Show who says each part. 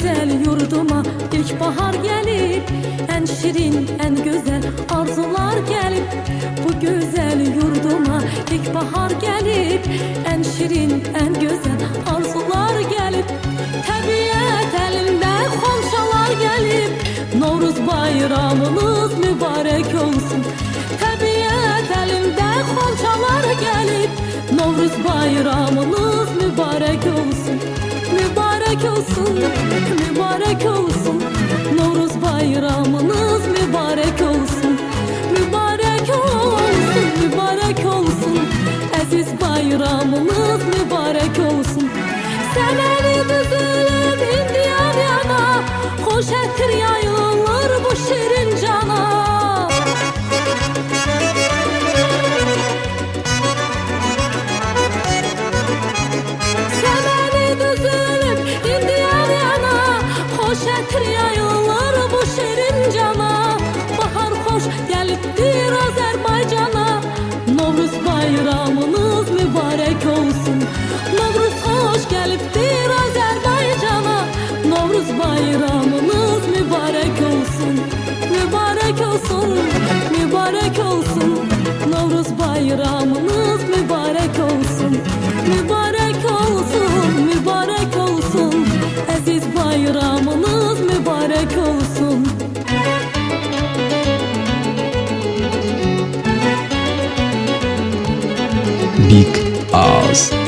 Speaker 1: güzel yurduma ilkbahar gelip, en şirin, en güzel arzular gelip. Bu güzel yurduma ilkbahar gelip, en şirin, en güzel arzular gelip. Təbiət elində xonçalar gelip, Novruz bayramınız mübarek olsun. Təbiət elində xonçalar gelip, Novruz bayramınız mübarek olsun. Mübarek olsun, mübarek olsun. Novruz bayramınız mübarek olsun. Mübarek olsun, mübarek olsun. Aziz bayramınız mübarek olsun. Səməni düzülüb indi yan yana, xoş ətir yayılır bu şirin cana. Səməni düzülüb indi yan yana, xoş ətir yayılır bu şirin cana. Bahar xoş gəlibdir Azərbaycana, Novruz bayramınız mübarek olsun. Novruz hoş gəlibdir Azərbaycana, Novruz bayramınız mübarek olsun. Mübarek olsun, mübarek olsun. Novruz bayramınız mübarek olsun. Mübarek olsun, mübarek olsun. Aziz bayramınız mübarek olsun.
Speaker 2: Big Oz.